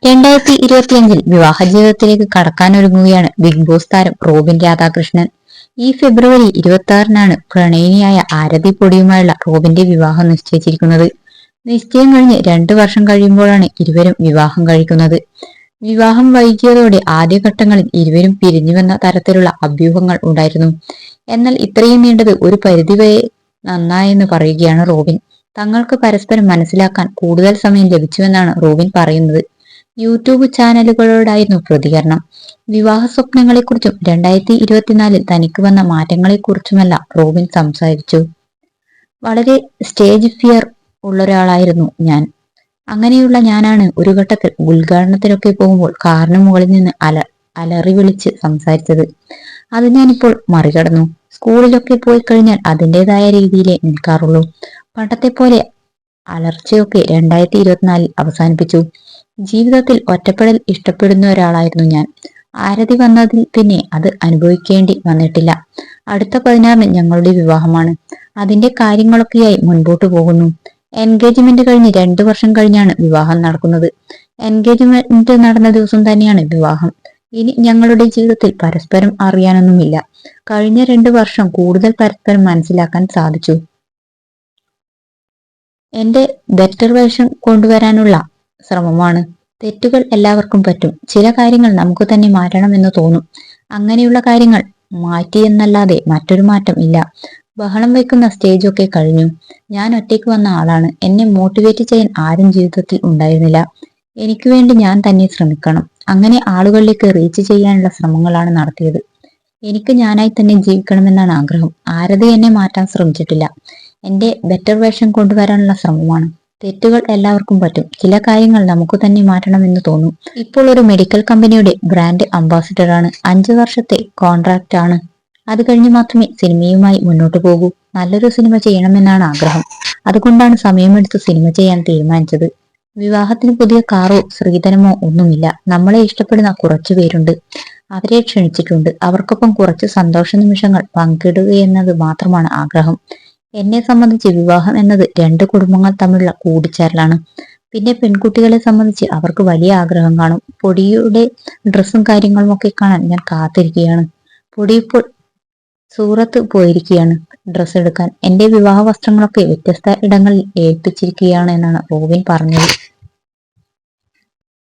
2025 വിവാഹ ജീവിതത്തിലേക്ക് കടക്കാനൊരുങ്ങുകയാണ് big boss താരം റോബിൻ രാധാകൃഷ്ണൻ. ഈ ഫെബ്രുവരി 26-നാണ് പ്രണയിനിയായ ആരതി പൊടിയുമായുള്ള റോബിന്റെ വിവാഹം നിശ്ചയിച്ചിരിക്കുന്നത്. നിശ്ചയം കഴിഞ്ഞ് 2 വർഷം കഴിയുമ്പോഴാണ് ഇരുവരും വിവാഹം കഴിക്കുന്നത്. വിവാഹം വൈകിയതോടെ ആദ്യഘട്ടങ്ങളിൽ ഇരുവരും പിരിഞ്ഞുവെന്ന തരത്തിലുള്ള അഭ്യൂഹങ്ങൾ ഉണ്ടായിരുന്നു. എന്നാൽ ഇത്രയും നീണ്ടത് ഒരു പരിധിവരെ നന്നായെന്ന് പറയുകയാണ് റോബിൻ. തങ്ങൾക്ക് പരസ്പരം മനസ്സിലാക്കാൻ കൂടുതൽ സമയം ലഭിച്ചുവെന്നാണ് റോബിൻ പറയുന്നത്. യൂട്യൂബ് ചാനലുകളോടായിരുന്നു പ്രതികരണം. വിവാഹ സ്വപ്നങ്ങളെക്കുറിച്ചും 2024-ൽ തനിക്ക് വന്ന മാറ്റങ്ങളെക്കുറിച്ചുമെല്ലാം റോബിൻ സംസാരിച്ചു. വളരെ സ്റ്റേജ് ഫിയർ ഉള്ളൊരാളായിരുന്നു ഞാൻ. അങ്ങനെയുള്ള ഞാനാണ് ഒരു ഘട്ടത്തിൽ ഉദ്ഘാടനത്തിനൊക്കെ പോകുമ്പോൾ കാറിന് മുകളിൽ നിന്ന് അലറി വിളിച്ച് സംസാരിച്ചത്. അത് ഞാനിപ്പോൾ മറികടന്നു. സ്കൂളിലൊക്കെ പോയി കഴിഞ്ഞാൽ അതിൻ്റെതായ രീതിയിലേ നിൽക്കാറുള്ളൂ. പണ്ടത്തെ പോലെ അലർച്ചയൊക്കെ 2024-ൽ അവസാനിപ്പിച്ചു. ജീവിതത്തിൽ ഒറ്റപ്പെടൽ ഇഷ്ടപ്പെടുന്ന ഒരാളായിരുന്നു ഞാൻ. ആരതി വന്നതിൽ പിന്നെ അത് അനുഭവിക്കേണ്ടി വന്നിട്ടില്ല. അടുത്ത 16-ന് ഞങ്ങളുടെ വിവാഹമാണ്. അതിന്റെ കാര്യങ്ങളൊക്കെയായി മുൻപോട്ട് പോകുന്നു. എൻഗേജ്മെന്റ് കഴിഞ്ഞ് 2 വർഷം കഴിഞ്ഞാണ് വിവാഹം നടക്കുന്നത്. എൻഗേജ്മെന്റ് നടന്ന ദിവസം തന്നെയാണ് വിവാഹം. ഇനി ഞങ്ങളുടെ ജീവിതത്തിൽ പരസ്പരം അറിയാനൊന്നുമില്ല. കഴിഞ്ഞ 2 വർഷം കൂടുതൽ പരസ്പരം മനസ്സിലാക്കാൻ സാധിച്ചു. എന്റെ ബെറ്റർ വേർഷൻ കൊണ്ടുവരാനുള്ള ശ്രമമാണ്. തെറ്റുകൾ എല്ലാവർക്കും പറ്റും. ചില കാര്യങ്ങൾ നമുക്ക് തന്നെ മാറ്റണമെന്ന് തോന്നും. അങ്ങനെയുള്ള കാര്യങ്ങൾ മാറ്റിയെന്നല്ലാതെ മറ്റൊരു മാറ്റം ഇല്ല. ബഹളം വെക്കുന്ന സ്റ്റേജൊക്കെ കഴിഞ്ഞു. ഞാൻ ഒറ്റയ്ക്ക് വന്ന ആളാണ്. എന്നെ മോട്ടിവേറ്റ് ചെയ്യാൻ ആരും ജീവിതത്തിൽ ഉണ്ടായിരുന്നില്ല. എനിക്ക് വേണ്ടി ഞാൻ തന്നെ ശ്രമിക്കണം. അങ്ങനെ ആളുകളിലേക്ക് റീച്ച് ചെയ്യാനുള്ള ശ്രമങ്ങളാണ് നടത്തിയത്. എനിക്ക് ഞാനായി തന്നെ ജീവിക്കണമെന്നാണ് ആഗ്രഹം. ആരതി എന്നെ മാറ്റാൻ ശ്രമിച്ചിട്ടില്ല. എന്റെ ബെറ്റർ വേർഷൻ കൊണ്ടുവരാനുള്ള ശ്രമമാണ്. തെറ്റുകൾ എല്ലാവർക്കും പറ്റും. ചില കാര്യങ്ങൾ നമുക്ക് തന്നെ മാറ്റണമെന്ന് തോന്നും. ഇപ്പോൾ ഒരു മെഡിക്കൽ കമ്പനിയുടെ ബ്രാൻഡ് അംബാസിഡറാണ്. 5 വർഷത്തെ കോൺട്രാക്റ്റ് ആണ്. അത് കഴിഞ്ഞ് മാത്രമേ സിനിമയുമായി മുന്നോട്ട് പോകൂ. നല്ലൊരു സിനിമ ചെയ്യണമെന്നാണ് ആഗ്രഹം. അതുകൊണ്ടാണ് സമയമെടുത്ത് സിനിമ ചെയ്യാൻ തീരുമാനിച്ചത്. വിവാഹത്തിന് പുതിയ കാറോ സ്ത്രീധനമോ ഒന്നുമില്ല. നമ്മളെ ഇഷ്ടപ്പെടുന്ന കുറച്ചു പേരുണ്ട്. അവരെ ക്ഷണിച്ചിട്ടുണ്ട്. അവർക്കൊപ്പം കുറച്ച് സന്തോഷ നിമിഷങ്ങൾ പങ്കിടുകയെന്നത് മാത്രമാണ് ആഗ്രഹം. എന്നെ സംബന്ധിച്ച് വിവാഹം എന്നത് 2 കുടുംബങ്ങൾ തമ്മിലുള്ള കൂടിച്ചേരലാണ്. പിന്നെ പെൺകുട്ടികളെ സംബന്ധിച്ച് അവർക്ക് വലിയ ആഗ്രഹം കാണും. പൊടിയുടെ ഡ്രസ്സും കാര്യങ്ങളും ഒക്കെ കാണാൻ ഞാൻ കാത്തിരിക്കുകയാണ്. പൊടി ഇപ്പോൾ സൂറത്ത് പോയിരിക്കുകയാണ് ഡ്രസ്സ് എടുക്കാൻ. എന്റെ വിവാഹ വസ്ത്രങ്ങളൊക്കെ വ്യത്യസ്ത ഇടങ്ങളിൽ ഏൽപ്പിച്ചിരിക്കുകയാണ് എന്നാണ് റോബിൻ പറഞ്ഞത്.